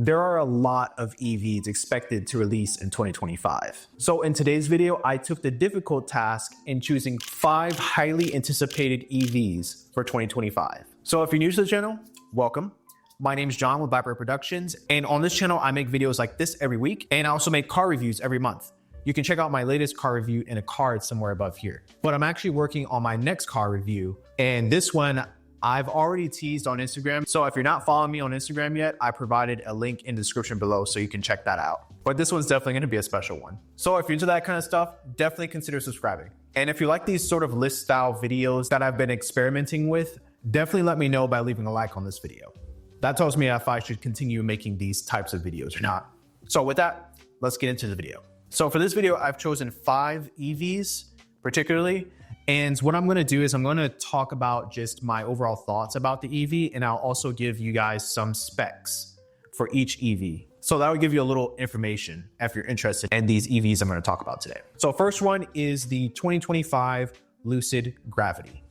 There are a lot of EVs expected to release in 2025. So in today's video, I took the difficult task in choosing 5 highly anticipated EVs for 2025. So if you're new to the channel, welcome. My name is John with Blackbird Productions, and on this channel, I make videos like this every week, and I also make car reviews every month. You can check out my latest car review in a card somewhere above here. But I'm actually working on my next car review, and this one I've already teased on Instagram. So if you're not following me on Instagram yet, I provided a link in the description below so you can check that out. But this one's definitely gonna be a special one. So if you're into that kind of stuff, definitely consider subscribing. And if you like these sort of list style videos that I've been experimenting with, definitely let me know by leaving a like on this video. That tells me if I should continue making these types of videos or not. So with that, let's get into the video. So for this video, I've chosen 5 EVs particularly. And what I'm gonna do is I'm gonna talk about just my overall thoughts about the EV, and I'll also give you guys some specs for each EV. So that will give you a little information if you're interested in these EVs I'm gonna talk about today. So first one is the 2025 Lucid Gravity.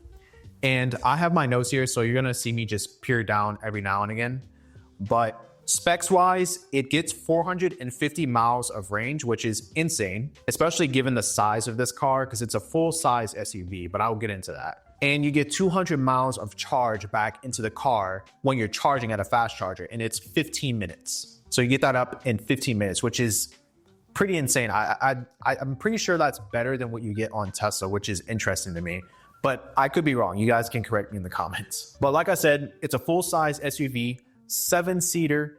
And I have my notes here, so you're gonna see me just peer down every now and again. But specs wise, it gets 450 miles of range, which is insane, especially given the size of this car, because it's a full size SUV, but I'll get into that. And you get 200 miles of charge back into the car when you're charging at a fast charger, and it's 15 minutes. So you get that up in 15 minutes, which is pretty insane. I'm pretty sure that's better than what you get on Tesla, which is interesting to me. But I could be wrong. You guys can correct me in the comments. But like I said, it's a full-size SUV, 7-seater,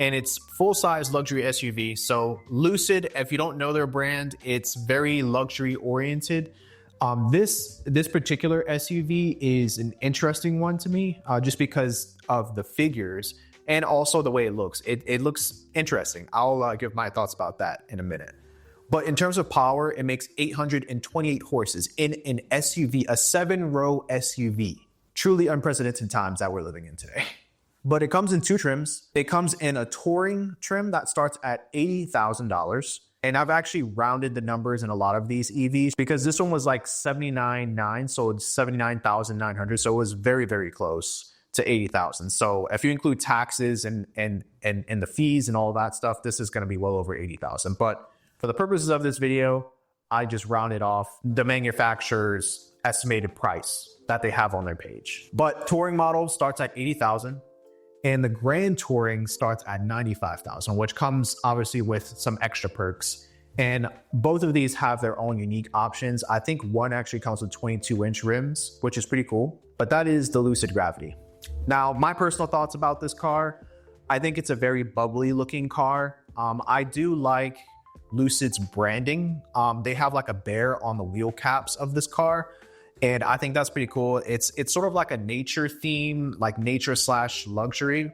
and it's full-size luxury SUV. So Lucid, if you don't know their brand, it's very luxury-oriented. This particular SUV is an interesting one to me, just because of the figures and also the way it looks. It looks interesting. I'll give my thoughts about that in a minute. But in terms of power, it makes 828 horses in an SUV, a 7-row SUV. Truly unprecedented times that we're living in today. But it comes in 2 trims. It comes in a touring trim that starts at $80,000. And I've actually rounded the numbers in a lot of these EVs because this one was like $79,900, so it's $79,900. So it was very, very close to $80,000. So if you include taxes and the fees and all that stuff, this is gonna be well over $80,000. But for the purposes of this video, I just rounded off the manufacturer's estimated price that they have on their page. But touring model starts at $80,000 and the Grand Touring starts at $95,000, which comes obviously with some extra perks. And both of these have their own unique options. I think one actually comes with 22-inch rims, which is pretty cool, but that is the Lucid Gravity. Now, my personal thoughts about this car, I think it's a very bubbly looking car. I do like Lucid's branding. They have like a bear on the wheel caps of this car, and I think that's pretty cool. It's sort of like a nature theme, like nature / luxury,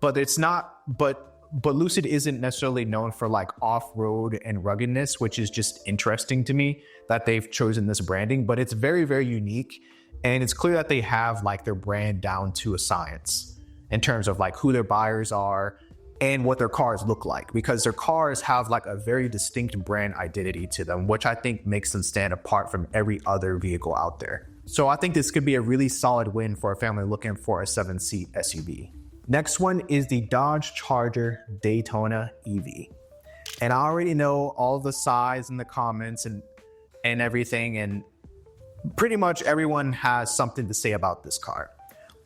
but it's not. But Lucid isn't necessarily known for like off-road and ruggedness, which is just interesting to me that they've chosen this branding. But it's very, very unique, and it's clear that they have like their brand down to a science in terms of like who their buyers are and what their cars look like, because their cars have like a very distinct brand identity to them, which I think makes them stand apart from every other vehicle out there. So I think this could be a really solid win for a family looking for a 7-seat SUV. Next one is the Dodge Charger Daytona EV. And I already know all the size in the comments and everything, and pretty much everyone has something to say about this car.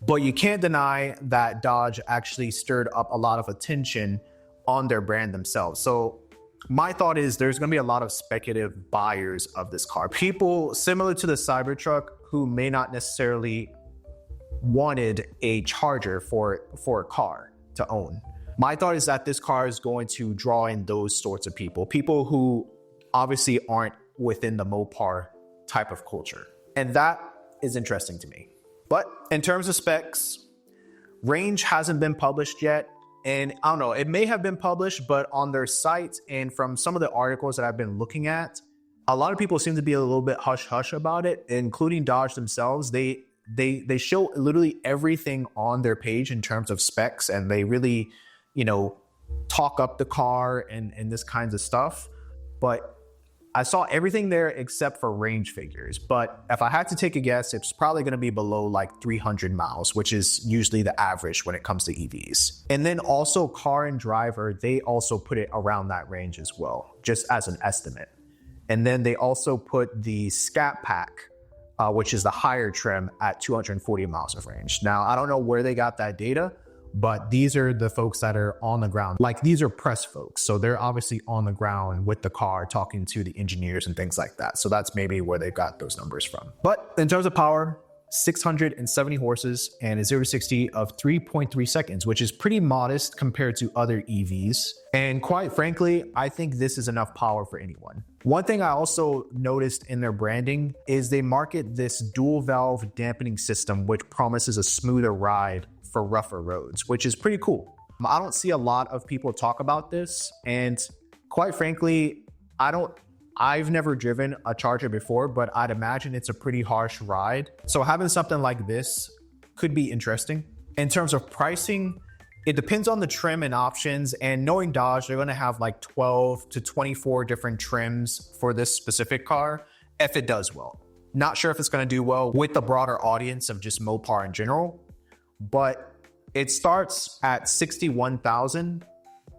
But you can't deny that Dodge actually stirred up a lot of attention on their brand themselves. So my thought is there's gonna be a lot of speculative buyers of this car. People similar to the Cybertruck who may not necessarily wanted a Charger for a car to own. My thought is that this car is going to draw in those sorts of people who obviously aren't within the Mopar type of culture. And that is interesting to me. But in terms of specs, range hasn't been published yet. And I don't know, it may have been published, but on their site and from some of the articles that I've been looking at, a lot of people seem to be a little bit hush-hush about it, including Dodge themselves. They show literally everything on their page in terms of specs, and they really, talk up the car and this kinds of stuff. But I saw everything there except for range figures, but if I had to take a guess, it's probably going to be below like 300 miles, which is usually the average when it comes to EVs. And then also Car and Driver, they also put it around that range as well, just as an estimate. And then they also put the Scat Pack, which is the higher trim, at 240 miles of range. Now, I don't know where they got that data, but these are the folks that are on the ground. Like, these are press folks. So they're obviously on the ground with the car, talking to the engineers and things like that. So that's maybe where they got those numbers from. But in terms of power, 670 horses and a 0 to 60 of 3.3 seconds, which is pretty modest compared to other EVs. And quite frankly, I think this is enough power for anyone. One thing I also noticed in their branding is they market this dual valve dampening system, which promises a smoother ride for rougher roads, which is pretty cool. I don't see a lot of people talk about this, and quite frankly, I've never driven a Charger before, but I'd imagine it's a pretty harsh ride. So having something like this could be interesting. In terms of pricing, it depends on the trim and options, and knowing Dodge, they're gonna have like 12 to 24 different trims for this specific car if it does well. Not sure if it's gonna do well with the broader audience of just Mopar in general, but it starts at 61,000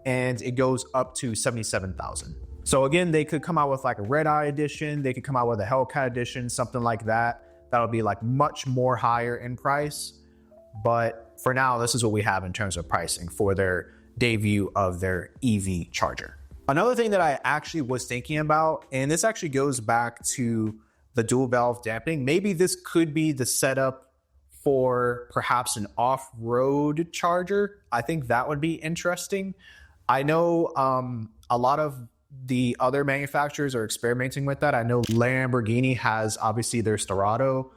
and it goes up to 77,000. So again, they could come out with like a red eye edition. They could come out with a Hellcat edition, something like that. That'll be like much more higher in price. But for now, this is what we have in terms of pricing for their debut of their EV Charger. Another thing that I actually was thinking about, and this actually goes back to the dual valve dampening. Maybe this could be the setup for perhaps an off-road Charger. I think that would be interesting. I know a lot of the other manufacturers are experimenting with that. I know Lamborghini has obviously their Sterrato.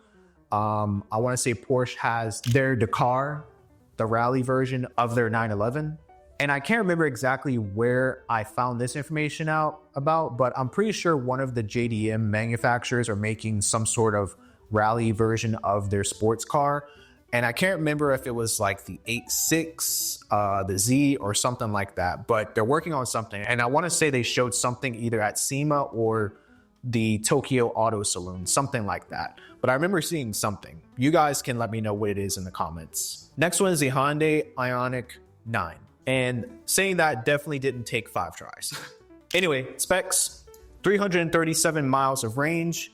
I want to say Porsche has their Dakar, the rally version of their 911. And I can't remember exactly where I found this information out about, but I'm pretty sure one of the JDM manufacturers are making some sort of rally version of their sports car. And I can't remember if it was like the 8.6, the Z or something like that, but they're working on something. And I want to say they showed something either at SEMA or the Tokyo Auto Saloon, something like that. But I remember seeing something. You guys can let me know what it is in the comments. Next one is the Hyundai Ioniq 9. And saying that definitely didn't take 5 tries. Anyway, specs, 337 miles of range.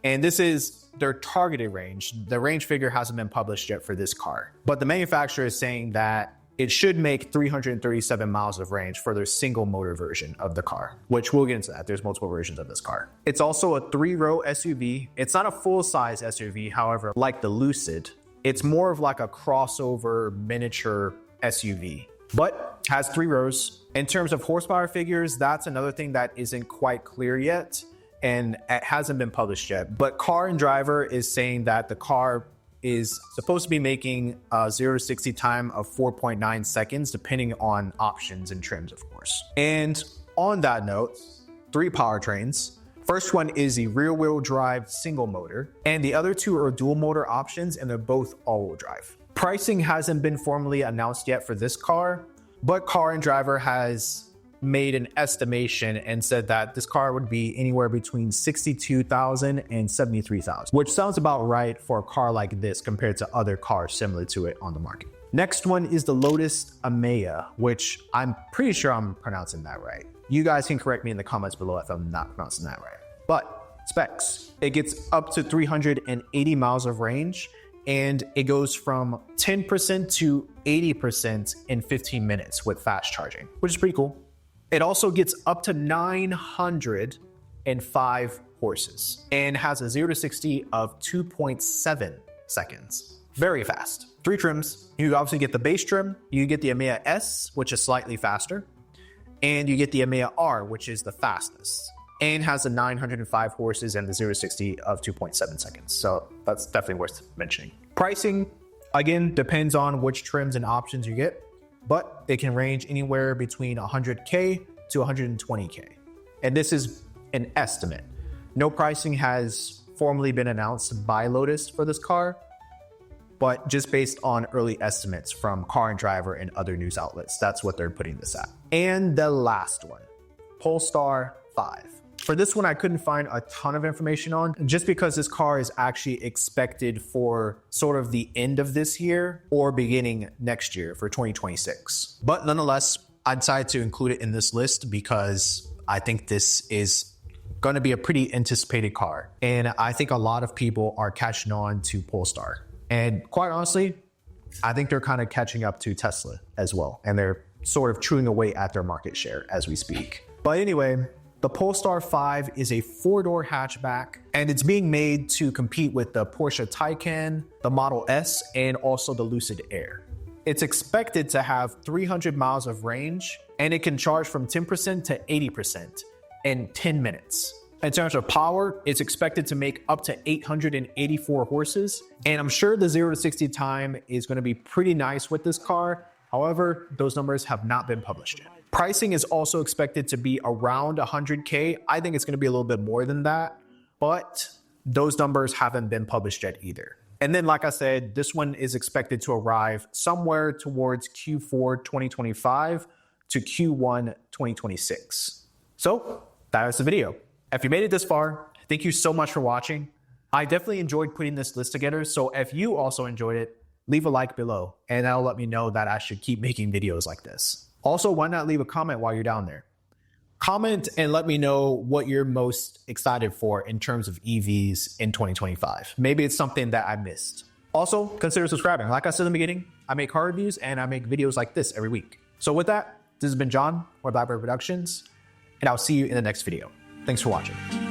And this is their targeted range. The range figure hasn't been published yet for this car, but the manufacturer is saying that it should make 337 miles of range for their single motor version of the car, which we'll get into that. There's multiple versions of this car. It's also a 3-row SUV. It's not a full-size SUV, however, like the Lucid. It's more of like a crossover miniature SUV, but has 3 rows. In terms of horsepower figures, that's another thing that isn't quite clear yet, and it hasn't been published yet. But Car and Driver is saying that the car is supposed to be making a 0 to 60 time of 4.9 seconds, depending on options and trims, of course. And on that note, 3 powertrains. First one is the rear-wheel drive single motor, and the other 2 are dual motor options, and they're both all-wheel drive. Pricing hasn't been formally announced yet for this car, but Car and Driver has made an estimation and said that this car would be anywhere between 62,000 and 73,000, which sounds about right for a car like this compared to other cars similar to it on the market. Next one is the Lotus Emeya, which I'm pretty sure I'm pronouncing that right. You guys can correct me in the comments below if I'm not pronouncing that right. But specs, it gets up to 380 miles of range, and it goes from 10% to 80% in 15 minutes with fast charging, which is pretty cool. It also gets up to 905 horses and has a 0 to 60 of 2.7 seconds. Very fast. 3 trims. You obviously get the base trim, you get the Emeya S, which is slightly faster, and you get the Emeya R, which is the fastest, and has a 905 horses and the 0 to 60 of 2.7 seconds. So that's definitely worth mentioning. Pricing, again, depends on which trims and options you get, but it can range anywhere between 100K to 120K. And this is an estimate. No pricing has formally been announced by Lotus for this car, but just based on early estimates from Car and Driver and other news outlets, that's what they're putting this at. And the last one, Polestar 5. For this one, I couldn't find a ton of information on, just because this car is actually expected for sort of the end of this year or beginning next year for 2026. But nonetheless, I decided to include it in this list because I think this is going to be a pretty anticipated car. And I think a lot of people are catching on to Polestar. And quite honestly, I think they're kind of catching up to Tesla as well. And they're sort of chewing away at their market share as we speak. But anyway, the Polestar 5 is a 4-door hatchback, and it's being made to compete with the Porsche Taycan, the Model S, and also the Lucid Air. It's expected to have 300 miles of range, and it can charge from 10% to 80% in 10 minutes. In terms of power, it's expected to make up to 884 horses, and I'm sure the 0 to 60 time is going to be pretty nice with this car. However, those numbers have not been published yet. Pricing is also expected to be around 100K. I think it's going to be a little bit more than that, but those numbers haven't been published yet either. And then, like I said, this one is expected to arrive somewhere towards Q4 2025 to Q1 2026. So that is the video. If you made it this far, thank you so much for watching. I definitely enjoyed putting this list together. So if you also enjoyed it, leave a like below and that'll let me know that I should keep making videos like this. Also, why not leave a comment while you're down there? Comment and let me know what you're most excited for in terms of EVs in 2025. Maybe it's something that I missed. Also, consider subscribing. Like I said in the beginning, I make car reviews and I make videos like this every week. So with that, this has been John with Blackbird Productions, and I'll see you in the next video. Thanks for watching.